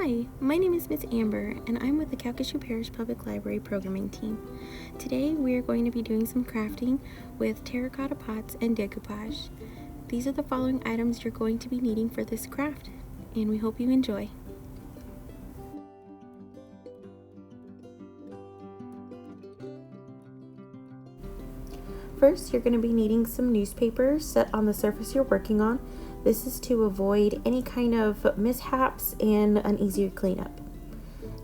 Hi, my name is Miss Amber, and I'm with the Calcasieu Parish Public Library programming team. Today we are going to be doing some crafting with terra cotta pots and decoupage. These are the following items you're going to be needing for this craft, and we hope you enjoy. First, you're going to be needing some newspaper set on the surface you're working on. This is to avoid any kind of mishaps and an easier cleanup.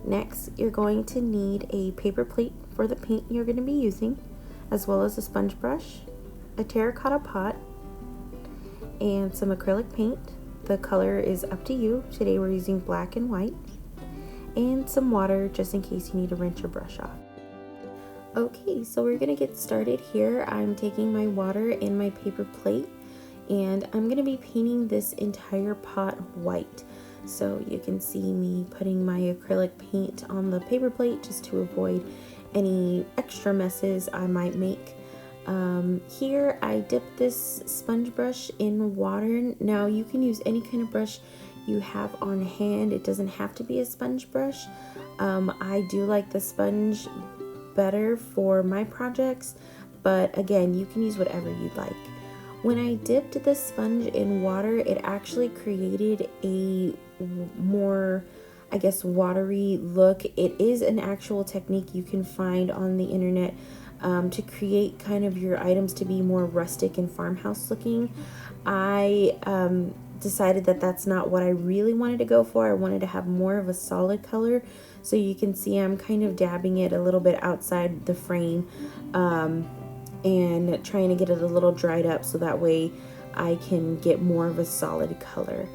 Next, you're going to need a paper plate for the paint you're going to be using, as well as a sponge brush, a terracotta pot, and some acrylic paint. The color is up to you. Today we're using black and white, and some water just in case you need to rinse your brush off. Okay, so we're gonna get started here. I'm taking my water in my paper plate, and I'm gonna be painting this entire pot white. So you can see me putting my acrylic paint on the paper plate just to avoid any extra messes I might make. Here I dipped this sponge brush in water. Now you can use any kind of brush you have on hand. It doesn't have to be a sponge brush. I do like the sponge better for my projects, but again, you can use whatever you'd like. When I dipped the sponge in water, it actually created a more, I guess, watery look. It is an actual technique you can find on the internet to create kind of your items to be more rustic and farmhouse looking. I decided that that's not what I really wanted to go for. I wanted to have more of a solid color. So you can see I'm kind of dabbing it a little bit outside the frame and trying to get it a little dried up so that way I can get more of a solid color.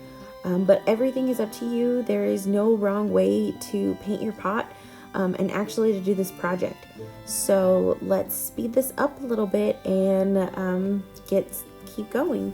But everything is up to you. There is no wrong way to paint your pot and actually to do this project. So let's speed this up a little bit and keep going.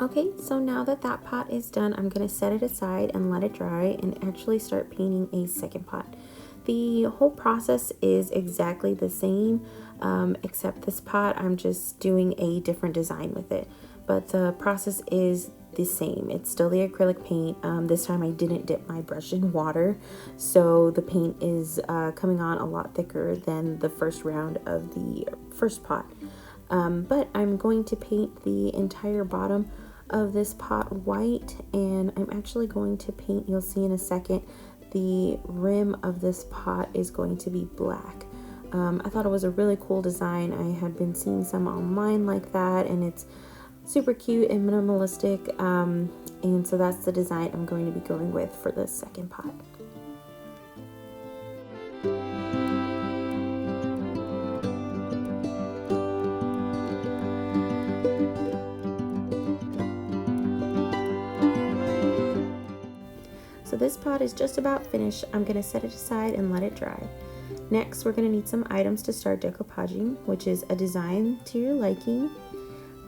Okay, so now that that pot is done, I'm going to set it aside and let it dry and actually start painting a second pot. The whole process is exactly the same, except this pot, I'm just doing a different design with it. But the process is the same. It's still the acrylic paint. This time I didn't dip my brush in water, so the paint is coming on a lot thicker than the first round of the first pot. But I'm going to paint the entire bottom of this pot white, and I'm actually going to paint, you'll see in a second, the rim of this pot is going to be black. I thought it was a really cool design. I had been seeing some online like that, and it's super cute and minimalistic, and so that's the design I'm going to be going with for this second pot. So this pot is just about finished. I'm going to set it aside and let it dry. Next, we're going to need some items to start decoupaging, which is a design to your liking,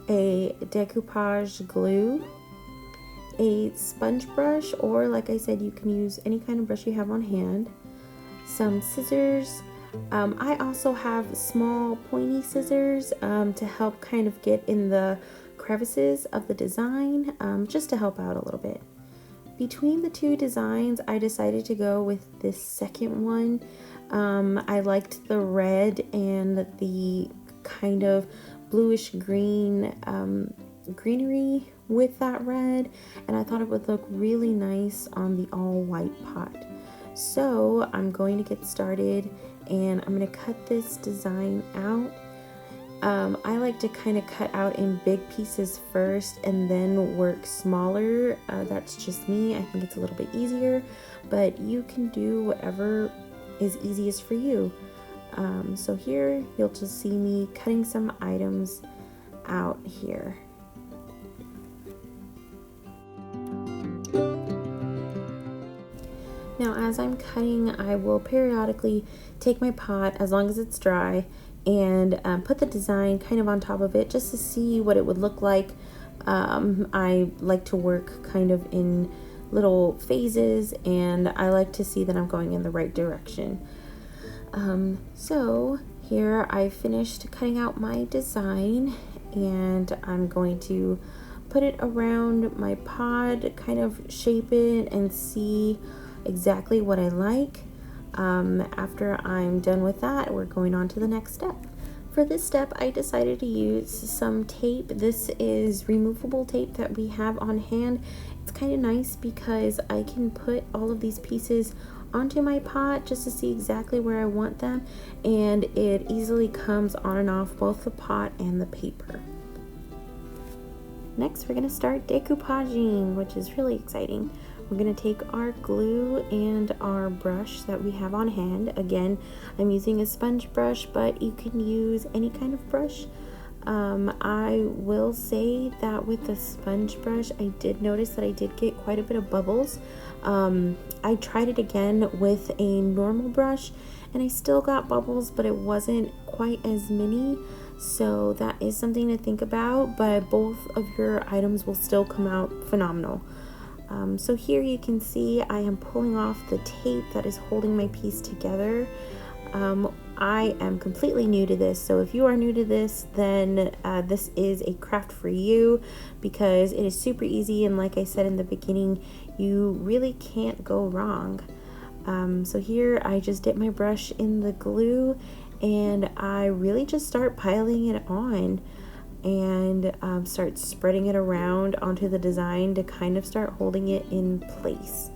a decoupage glue, a sponge brush, or like I said, you can use any kind of brush you have on hand, some scissors. I also have small pointy scissors to help kind of get in the crevices of the design, just to help out a little bit. Between the two designs, I decided to go with this second one. I liked the red and the kind of bluish green greenery with that red, and I thought it would look really nice on the all white pot. So I'm going to get started, and I'm going to cut this design out. I like to kind of cut out in big pieces first and then work smaller. That's just me. I think it's a little bit easier, but you can do whatever is easiest for you. So here you'll just see me cutting some items out here. Now as I'm cutting, I will periodically take my pot, as long as it's dry, and put the design kind of on top of it just to see what it would look like I like to work kind of in little phases, and I like to see that I'm going in the right direction. So here I finished cutting out my design, and I'm going to put it around my pod, kind of shape it and see exactly what I like. After I'm done with that, we're going on to the next step. For this step, I decided to use some tape. This is removable tape that we have on hand. It's kind of nice because I can put all of these pieces onto my pot just to see exactly where I want them, and it easily comes on and off both the pot and the paper. Next, we're going to start decoupaging, which is really exciting. We're going to take our glue and our brush that we have on hand. Again, I'm using a sponge brush, but you can use any kind of brush. I will say that with the sponge brush, I did notice that I did get quite a bit of bubbles. I tried it again with a normal brush, and I still got bubbles, but it wasn't quite as many. So that is something to think about, but both of your items will still come out phenomenal. So here you can see I am pulling off the tape that is holding my piece together. I am completely new to this, so if you are new to this, then this is a craft for you, because it is super easy, and like I said in the beginning, you really can't go wrong. So here I just dip my brush in the glue, and I really just start piling it on and start spreading it around onto the design to kind of start holding it in place.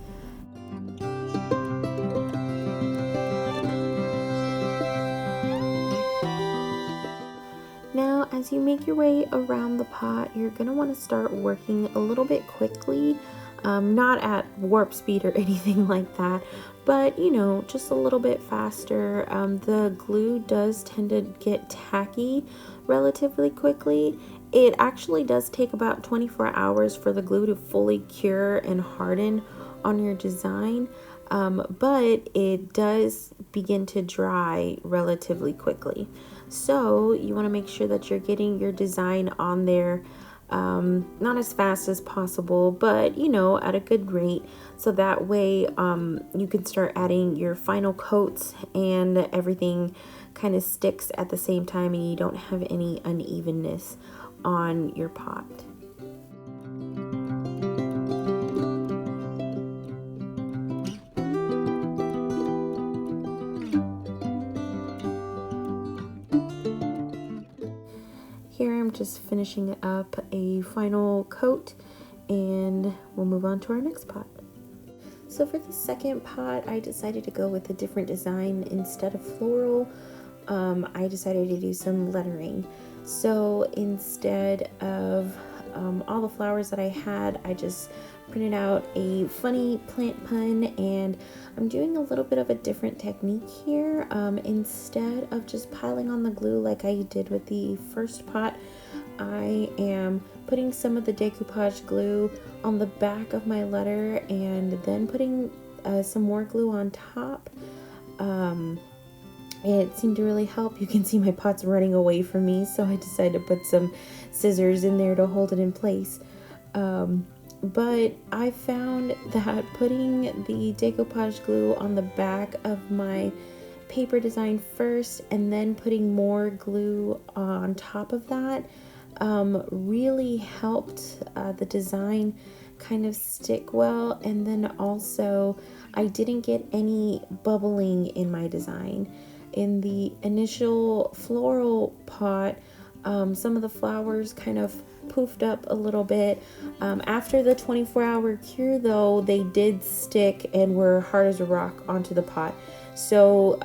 Now, as you make your way around the pot, you're going to want to start working a little bit quickly, not at warp speed or anything like that, but you know, just a little bit faster. The glue does tend to get tacky relatively quickly. It actually does take about 24 hours for the glue to fully cure and harden on your design, but it does begin to dry relatively quickly. So you want to make sure that you're getting your design on there, not as fast as possible, but you know, at a good rate, so that way you can start adding your final coats and everything kind of sticks at the same time, and you don't have any unevenness on your pot. Here I'm just finishing up a final coat, and we'll move on to our next pot. So for the second pot, I decided to go with a different design. Instead of floral, I decided to do some lettering. So instead of all the flowers that I had, I just printed out a funny plant pun, and I'm doing a little bit of a different technique here. Instead of just piling on the glue like I did with the first pot, I am putting some of the decoupage glue on the back of my letter and then putting some more glue on top. It seemed to really help. You can see my pot's running away from me, so I decided to put some scissors in there to hold it in place. But I found that putting the decoupage glue on the back of my paper design first and then putting more glue on top of that really helped the design kind of stick well. And then also I didn't get any bubbling in my design. In the initial floral pot, some of the flowers kind of poofed up a little bit. After the 24-hour cure though, they did stick and were hard as a rock onto the pot. So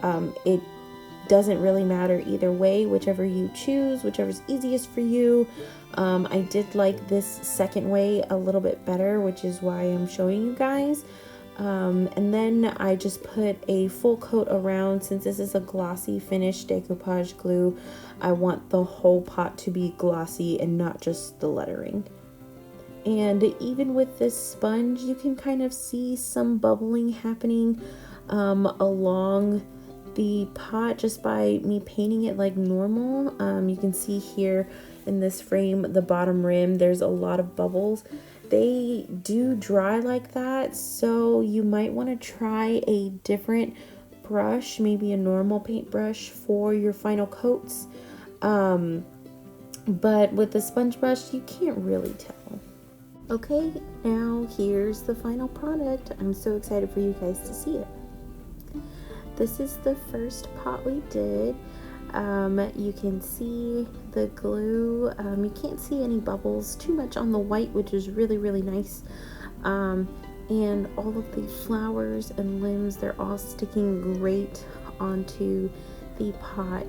it doesn't really matter either way, whichever you choose, whichever's easiest for you. I did like this second way a little bit better, which is why I'm showing you guys. And then I just put a full coat around. Since this is a glossy finish decoupage glue, I want the whole pot to be glossy and not just the lettering. And even with this sponge, you can kind of see some bubbling happening along the pot just by me painting it like normal. You can see here in this frame, the bottom rim, there's a lot of bubbles. They do dry like that, so you might want to try a different brush, maybe a normal paintbrush for your final coats. But with the sponge brush, you can't really tell. Okay, now here's the final product. I'm so excited for you guys to see it. This is the first pot we did. You can see the glue. You can't see any bubbles too much on the white, which is really, really nice. And all of the flowers and limbs, they're all sticking great onto the pot.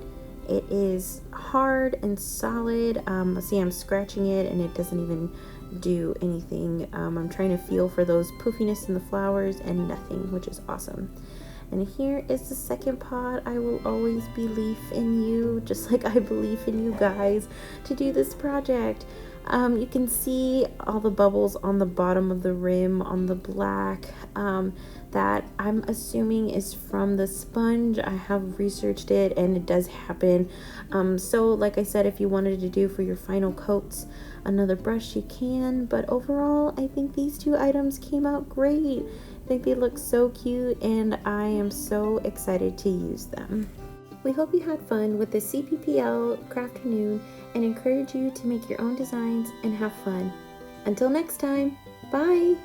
It is hard and solid. See, I'm scratching it and it doesn't even do anything. I'm trying to feel for those poofiness in the flowers and nothing, which is awesome. And here is the second pot. I will always believe in you, just like I believe in you guys, to do this project. You can see all the bubbles on the bottom of the rim on the black. That I'm assuming is from the sponge. I have researched it and it does happen. So like I said, if you wanted to do for your final coats another brush, you can, but overall I think these two items came out great. I think they look so cute and I am so excited to use them. We hope you had fun with the CPPL Crafternoon and encourage you to make your own designs and have fun. Until next time, bye!